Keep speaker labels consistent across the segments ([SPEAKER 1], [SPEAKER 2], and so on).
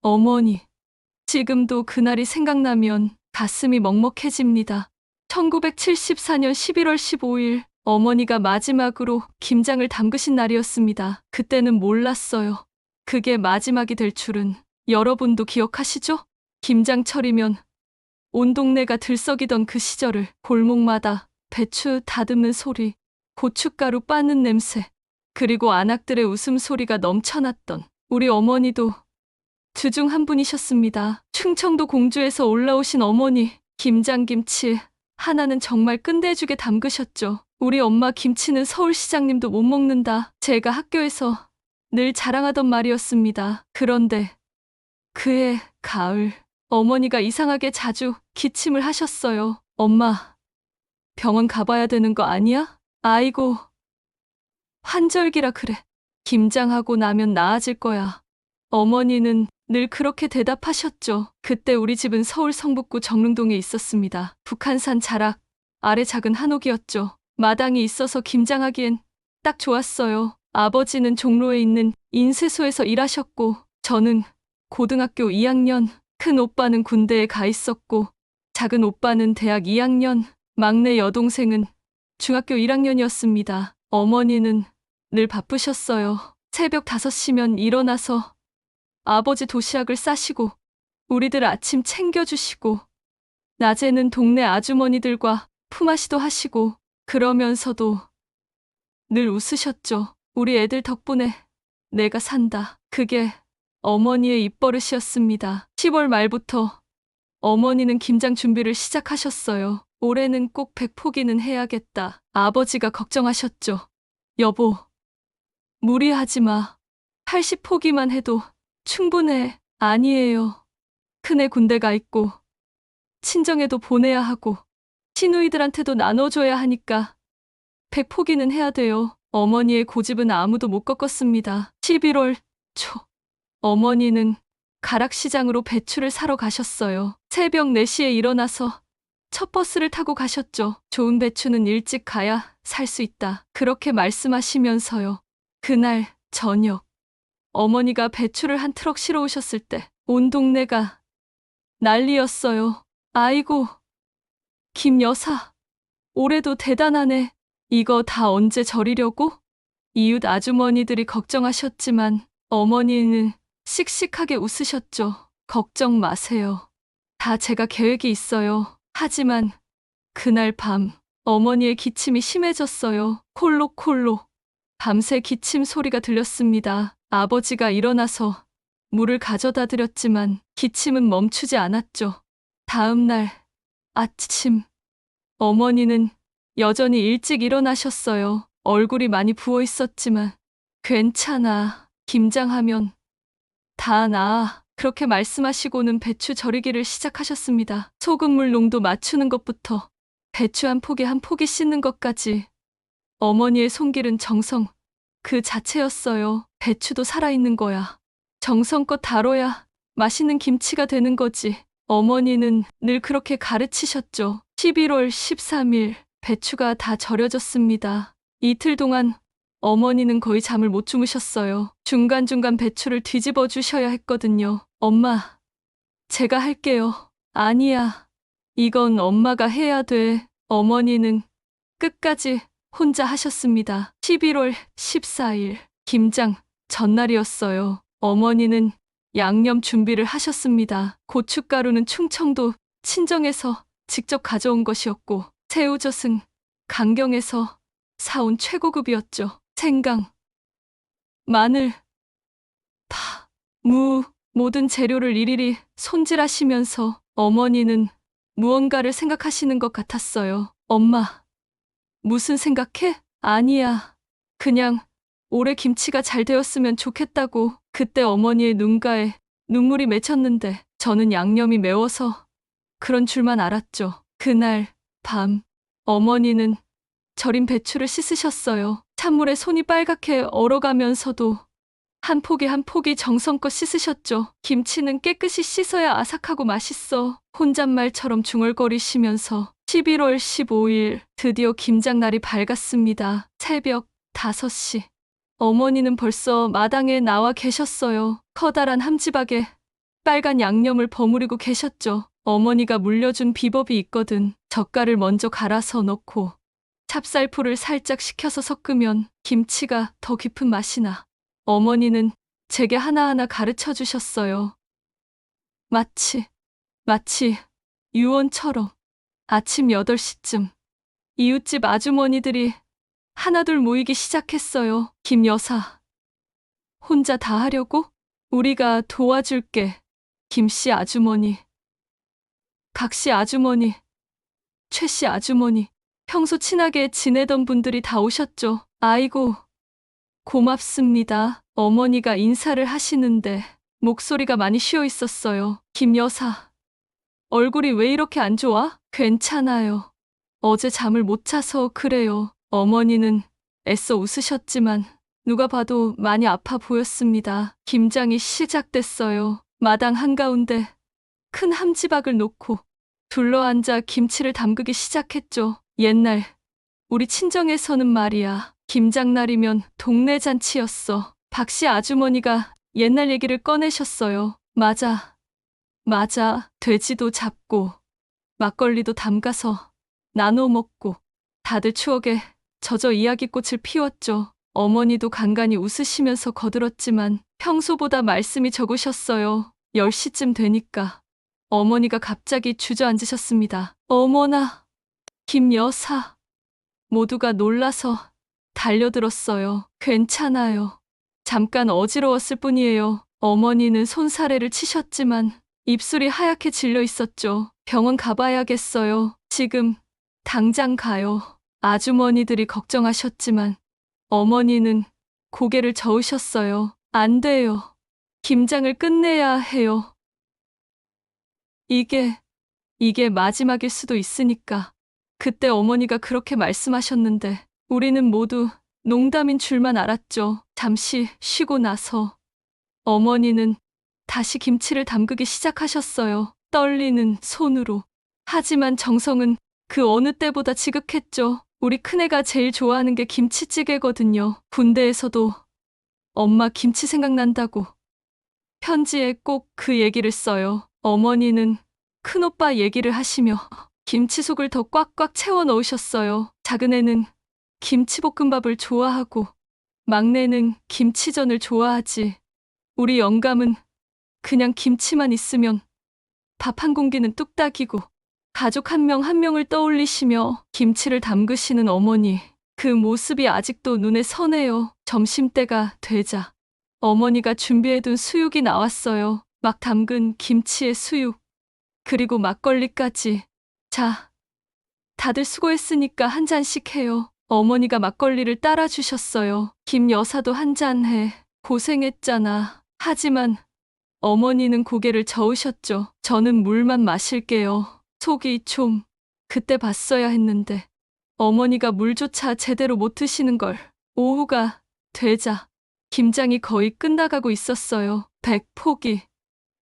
[SPEAKER 1] 어머니, 지금도 그날이 생각나면 가슴이 먹먹해집니다. 1974년 11월 15일, 어머니가 마지막으로 김장을 담그신 날이었습니다. 그때는 몰랐어요. 그게 마지막이 될 줄은. 여러분도 기억하시죠? 김장철이면 온 동네가 들썩이던 그 시절을, 골목마다 배추 다듬는 소리, 고춧가루 빻는 냄새, 그리고 아낙들의 웃음소리가 넘쳐났던 우리 어머니도 주중 한 분이셨습니다. 충청도 공주에서 올라오신 어머니, 김장김치 하나는 정말 끝내주게 담그셨죠. 우리 엄마 김치는 서울시장님도 못 먹는다. 제가 학교에서 늘 자랑하던 말이었습니다. 그런데 그해 가을, 어머니가 이상하게 자주 기침을 하셨어요. 엄마, 병원 가봐야 되는 거 아니야? 아이고, 환절기라 그래. 김장하고 나면 나아질 거야. 어머니는 늘 그렇게 대답하셨죠. 그때 우리 집은 서울 성북구 정릉동에 있었습니다. 북한산 자락 아래 작은 한옥이었죠. 마당이 있어서 김장하기엔 딱 좋았어요. 아버지는 종로에 있는 인쇄소에서 일하셨고, 저는 고등학교 2학년, 큰 오빠는 군대에 가 있었고, 작은 오빠는 대학 2학년, 막내 여동생은 중학교 1학년이었습니다. 어머니는 늘 바쁘셨어요. 새벽 5시면 일어나서 아버지 도시락을 싸시고 우리들 아침 챙겨주시고, 낮에는 동네 아주머니들과 품앗이도 하시고, 그러면서도 늘 웃으셨죠. 우리 애들 덕분에 내가 산다. 그게 어머니의 입버릇이었습니다. 10월 말부터 어머니는 김장 준비를 시작하셨어요. 올해는 꼭 100포기는 해야겠다. 아버지가 걱정하셨죠. 여보, 무리하지 마. 80포기만 해도 충분해. 아니에요. 큰애 군대 가 있고 친정에도 보내야 하고 시누이들한테도 나눠줘야 하니까 100포기는 해야 돼요. 어머니의 고집은 아무도 못 꺾었습니다. 11월 초, 어머니는 가락시장으로 배추를 사러 가셨어요. 새벽 4시에 일어나서 첫 버스를 타고 가셨죠. 좋은 배추는 일찍 가야 살 수 있다. 그렇게 말씀하시면서요. 그날 저녁, 어머니가 배추를 한 트럭 실어 오셨을 때 온 동네가 난리였어요. 아이고, 김 여사, 올해도 대단하네. 이거 다 언제 절이려고? 이웃 아주머니들이 걱정하셨지만 어머니는 씩씩하게 웃으셨죠. 걱정 마세요. 다 제가 계획이 있어요. 하지만 그날 밤 어머니의 기침이 심해졌어요. 콜록콜록. 밤새 기침 소리가 들렸습니다. 아버지가 일어나서 물을 가져다 드렸지만 기침은 멈추지 않았죠. 다음 날 아침, 어머니는 여전히 일찍 일어나셨어요. 얼굴이 많이 부어 있었지만 괜찮아. 김장하면 다 나아. 그렇게 말씀하시고는 배추 절이기를 시작하셨습니다. 소금물 농도 맞추는 것부터 배추 한 포기 한 포기 씻는 것까지 어머니의 손길은 정성 그 자체였어요. 배추도 살아있는 거야. 정성껏 다뤄야 맛있는 김치가 되는 거지. 어머니는 늘 그렇게 가르치셨죠. 11월 13일 배추가 다 절여졌습니다. 이틀 동안 어머니는 거의 잠을 못 주무셨어요. 중간중간 배추를 뒤집어 주셔야 했거든요. 엄마, 제가 할게요. 아니야. 이건 엄마가 해야 돼. 어머니는 끝까지 혼자 하셨습니다. 11월 14일 김장 전날이었어요. 어머니는 양념 준비를 하셨습니다. 고춧가루는 충청도 친정에서 직접 가져온 것이었고, 새우젓은 강경에서 사온 최고급이었죠. 생강, 마늘, 파, 무, 모든 재료를 일일이 손질하시면서 어머니는 무언가를 생각하시는 것 같았어요. 엄마, 무슨 생각해? 아니야. 그냥 올해 김치가 잘 되었으면 좋겠다고. 그때 어머니의 눈가에 눈물이 맺혔는데 저는 양념이 매워서 그런 줄만 알았죠. 그날 밤 어머니는 절인 배추를 씻으셨어요. 찬물에 손이 빨갛게 얼어가면서도 한 포기 한 포기 정성껏 씻으셨죠. 김치는 깨끗이 씻어야 아삭하고 맛있어. 혼잣말처럼 중얼거리시면서 11월 15일 드디어 김장날이 밝았습니다. 새벽 5시. 어머니는 벌써 마당에 나와 계셨어요. 커다란 함지박에 시빨간 양념을 버무리고 계셨죠. 어머니가 물려준 비법이 있거든. 젓갈을 먼저 갈아서 넣고 찹쌀풀을 살짝 식혀서 섞으면 김치가 더 깊은 맛이 나. 어머니는 제게 하나하나 가르쳐 주셨어요. 마치 유언처럼. 아침 8시쯤 이웃집 아주머니들이 하나둘 모이기 시작했어요. 김 여사, 혼자 다 하려고? 우리가 도와줄게. 김씨 아주머니, 각씨 아주머니, 최씨 아주머니, 평소 친하게 지내던 분들이 다 오셨죠. 아이고, 고맙습니다. 어머니가 인사를 하시는데 목소리가 많이 쉬어 있었어요. 김 여사, 얼굴이 왜 이렇게 안 좋아? 괜찮아요. 어제 잠을 못 자서 그래요. 어머니는 애써 웃으셨지만 누가 봐도 많이 아파 보였습니다. 김장이 시작됐어요. 마당 한가운데 큰 함지박을 놓고 둘러앉아 김치를 담그기 시작했죠. 옛날 우리 친정에서는 말이야. 김장날이면 동네 잔치였어. 박씨 아주머니가 옛날 얘기를 꺼내셨어요. 맞아. 돼지도 잡고 막걸리도 담가서 나눠 먹고 다들 추억에 젖어 이야기꽃을 피웠죠. 어머니도 간간히 웃으시면서 거들었지만 평소보다 말씀이 적으셨어요. 10시쯤 되니까 어머니가 갑자기 주저앉으셨습니다. 어머나, 김 여사. 모두가 놀라서 달려들었어요. 괜찮아요. 잠깐 어지러웠을 뿐이에요. 어머니는 손사래를 치셨지만 입술이 하얗게 질려 있었죠. 병원 가봐야겠어요. 지금 당장 가요. 아주머니들이 걱정하셨지만 어머니는 고개를 저으셨어요. 안 돼요. 김장을 끝내야 해요. 이게 마지막일 수도 있으니까. 그때 어머니가 그렇게 말씀하셨는데 우리는 모두 농담인 줄만 알았죠. 잠시 쉬고 나서 어머니는 다시 김치를 담그기 시작하셨어요. 떨리는 손으로. 하지만 정성은 그 어느 때보다 지극했죠. 우리 큰애가 제일 좋아하는 게 김치찌개거든요. 군대에서도 엄마 김치 생각난다고 편지에 꼭 그 얘기를 써요. 어머니는 큰오빠 얘기를 하시며 김치속을 더 꽉꽉 채워 넣으셨어요. 작은애는 김치볶음밥을 좋아하고 막내는 김치전을 좋아하지. 우리 영감은 그냥 김치만 있으면 밥 한 공기는 뚝딱이고 가족 한 명 한 명을 떠올리시며 김치를 담그시는 어머니. 그 모습이 아직도 눈에 선해요. 점심때가 되자 어머니가 준비해둔 수육이 나왔어요. 막 담근 김치의 수육. 그리고 막걸리까지. 자, 다들 수고했으니까 한 잔씩 해요. 어머니가 막걸리를 따라주셨어요. 김 여사도 한 잔 해. 고생했잖아. 하지만 어머니는 고개를 저으셨죠. 저는 물만 마실게요. 속이 좀 그때 봤어야 했는데 어머니가 물조차 제대로 못 드시는 걸. 오후가 되자 김장이 거의 끝나가고 있었어요. 100포기.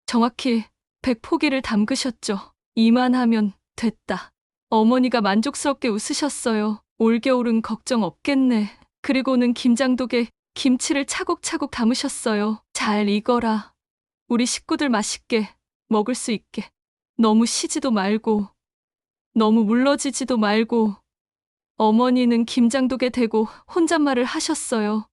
[SPEAKER 1] 정확히 100포기를 담그셨죠. 이만하면 됐다. 어머니가 만족스럽게 웃으셨어요. 올겨울은 걱정 없겠네. 그리고는 김장독에 김치를 차곡차곡 담으셨어요. 잘 익어라. 우리 식구들 맛있게 먹을 수 있게. 너무 시지도 말고 너무 물러지지도 말고. 어머니는 김장독에 대고 혼잣말을 하셨어요.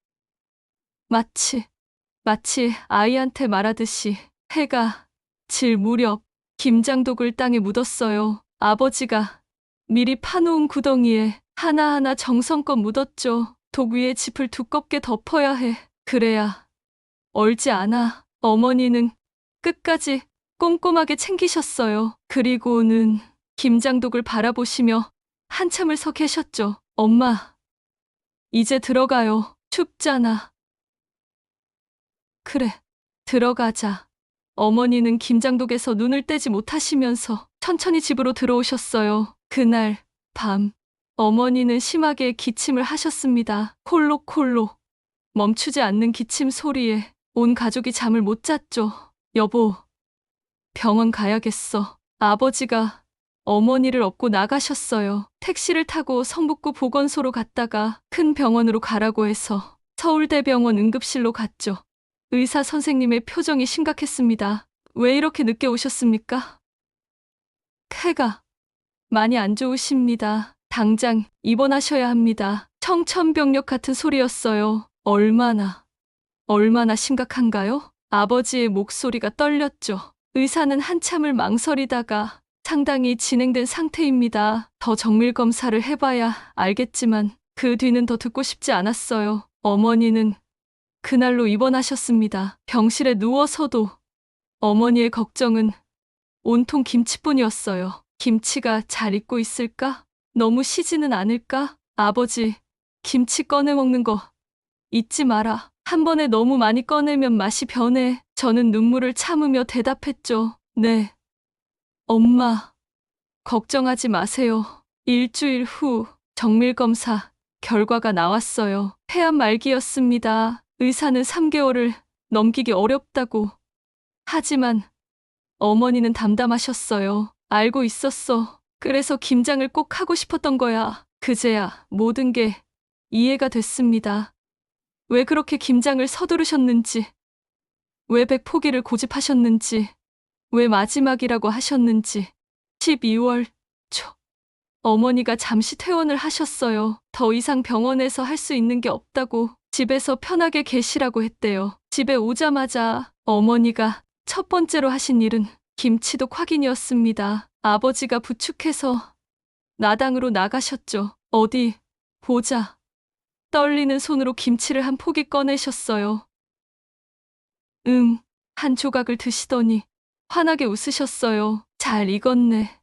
[SPEAKER 1] 마치 아이한테 말하듯이. 해가 질 무렵 김장독을 땅에 묻었어요. 아버지가 미리 파놓은 구덩이에 하나하나 정성껏 묻었죠. 독 위에 짚을 두껍게 덮어야 해. 그래야 얼지 않아. 어머니는 끝까지 꼼꼼하게 챙기셨어요. 그리고는 김장독을 바라보시며 한참을 서 계셨죠. 엄마, 이제 들어가요. 춥잖아. 그래, 들어가자. 어머니는 김장독에서 눈을 떼지 못하시면서 천천히 집으로 들어오셨어요. 그날 밤 어머니는 심하게 기침을 하셨습니다. 콜록콜록. 멈추지 않는 기침 소리에 온 가족이 잠을 못 잤죠. 여보, 병원 가야겠어. 아버지가 어머니를 업고 나가셨어요. 택시를 타고 성북구 보건소로 갔다가 큰 병원으로 가라고 해서 서울대병원 응급실로 갔죠. 의사 선생님의 표정이 심각했습니다. 왜 이렇게 늦게 오셨습니까? 폐가 많이 안 좋으십니다. 당장 입원하셔야 합니다. 청천벽력 같은 소리였어요. 얼마나 심각한가요? 아버지의 목소리가 떨렸죠. 의사는 한참을 망설이다가 상당히 진행된 상태입니다. 더 정밀 검사를 해봐야 알겠지만 그 뒤는 더 듣고 싶지 않았어요. 어머니는 그날로 입원하셨습니다. 병실에 누워서도 어머니의 걱정은 온통 김치뿐이었어요. 김치가 잘 익고 있을까? 너무 시지는 않을까? 아버지, 김치 꺼내 먹는 거 잊지 마라. 한 번에 너무 많이 꺼내면 맛이 변해. 저는 눈물을 참으며 대답했죠. 네, 엄마, 걱정하지 마세요. 일주일 후 정밀검사 결과가 나왔어요. 폐암 말기였습니다. 의사는 3개월을 넘기기 어렵다고. 하지만 어머니는 담담하셨어요. 알고 있었어. 그래서 김장을 꼭 하고 싶었던 거야. 그제야 모든 게 이해가 됐습니다. 왜 그렇게 김장을 서두르셨는지, 왜 백 포기를 고집하셨는지, 왜 마지막이라고 하셨는지. 12월 초 어머니가 잠시 퇴원을 하셨어요. 더 이상 병원에서 할 수 있는 게 없다고 집에서 편하게 계시라고 했대요. 집에 오자마자 어머니가 첫 번째로 하신 일은 김치독 확인이었습니다. 아버지가 부축해서 나당으로 나가셨죠. 어디 보자. 떨리는 손으로 김치를 한 포기 꺼내셨어요. 한 조각을 드시더니 환하게 웃으셨어요. 잘 익었네.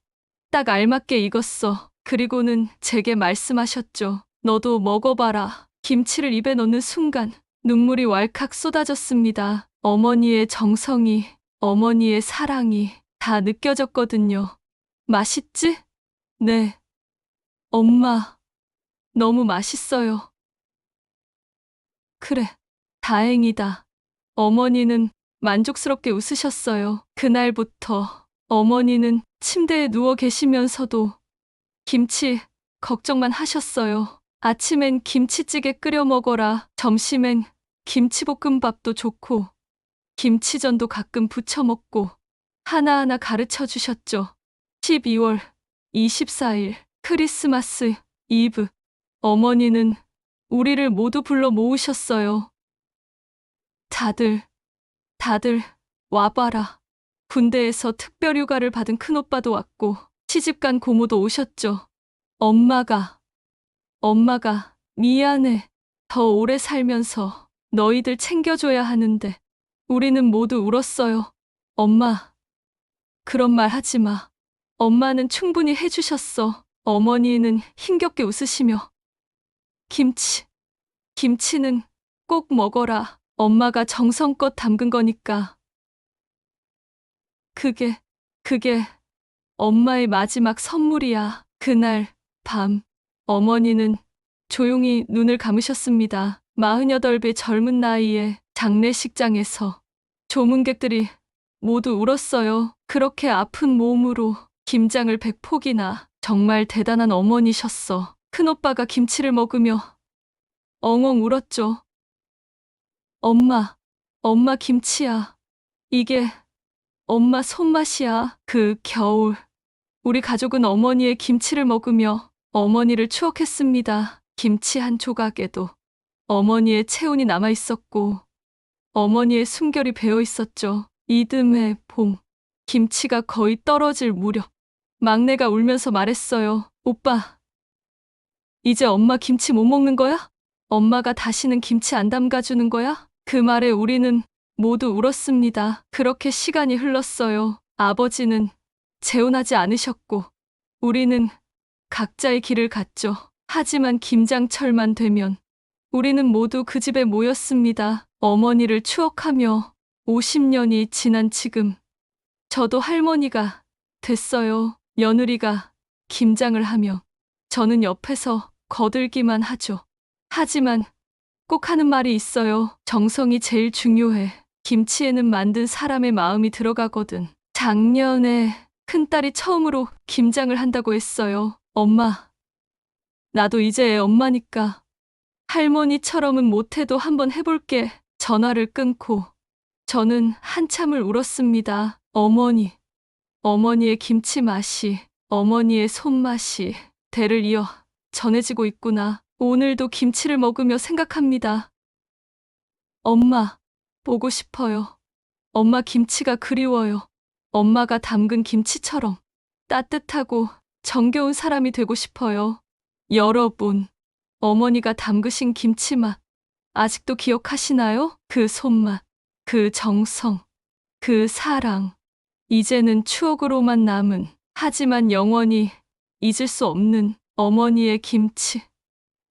[SPEAKER 1] 딱 알맞게 익었어. 그리고는 제게 말씀하셨죠. 너도 먹어봐라. 김치를 입에 넣는 순간 눈물이 왈칵 쏟아졌습니다. 어머니의 정성이, 어머니의 사랑이 다 느껴졌거든요. 맛있지? 네. 엄마, 너무 맛있어요. 그래, 다행이다. 어머니는 만족스럽게 웃으셨어요. 그날부터 어머니는 침대에 누워 계시면서도 김치 걱정만 하셨어요. 아침엔 김치찌개 끓여 먹어라. 점심엔 김치볶음밥도 좋고 김치전도 가끔 부쳐 먹고 하나하나 가르쳐 주셨죠. 12월 24일 크리스마스 이브 어머니는 우리를 모두 불러 모으셨어요. 다들 와봐라. 군대에서 특별휴가를 받은 큰오빠도 왔고 시집간 고모도 오셨죠. 엄마가 미안해. 더 오래 살면서 너희들 챙겨줘야 하는데 우리는 모두 울었어요. 엄마, 그런 말 하지 마. 엄마는 충분히 해주셨어. 어머니는 힘겹게 웃으시며 김치는 꼭 먹어라. 엄마가 정성껏 담근 거니까. 그게 엄마의 마지막 선물이야. 그날 밤 어머니는 조용히 눈을 감으셨습니다. 48배 젊은 나이에 장례식장에서 조문객들이 모두 울었어요. 그렇게 아픈 몸으로 김장을 100포기나. 정말 대단한 어머니셨어. 큰오빠가 김치를 먹으며 엉엉 울었죠. 엄마 김치야. 이게 엄마 손맛이야. 그 겨울 우리 가족은 어머니의 김치를 먹으며 어머니를 추억했습니다. 김치 한 조각에도 어머니의 체온이 남아 있었고 어머니의 숨결이 배어 있었죠. 이듬해 봄 김치가 거의 떨어질 무렵 막내가 울면서 말했어요. 오빠, 이제 엄마 김치 못 먹는 거야? 엄마가 다시는 김치 안 담가주는 거야? 그 말에 우리는 모두 울었습니다. 그렇게 시간이 흘렀어요. 아버지는 재혼하지 않으셨고 우리는 각자의 길을 갔죠. 하지만 김장철만 되면 우리는 모두 그 집에 모였습니다. 어머니를 추억하며 50년이 지난 지금 저도 할머니가 됐어요. 며느리가 김장을 하며 저는 옆에서 거들기만 하죠. 하지만 꼭 하는 말이 있어요. 정성이 제일 중요해. 김치에는 만든 사람의 마음이 들어가거든. 작년에 큰딸이 처음으로 김장을 한다고 했어요. 엄마, 나도 이제 애 엄마니까 할머니처럼은 못해도 한번 해볼게. 전화를 끊고 저는 한참을 울었습니다. 어머니의 김치 맛이, 어머니의 손맛이 대를 이어 전해지고 있구나. 오늘도 김치를 먹으며 생각합니다. 엄마, 보고 싶어요. 엄마 김치가 그리워요. 엄마가 담근 김치처럼 따뜻하고 정겨운 사람이 되고 싶어요. 여러분, 어머니가 담그신 김치 맛 아직도 기억하시나요? 그 손맛, 그 정성, 그 사랑. 이제는 추억으로만 남은, 하지만 영원히 잊을 수 없는 어머니의 김치.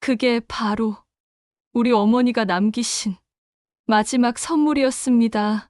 [SPEAKER 1] 그게 바로 우리 어머니가 남기신 마지막 선물이었습니다.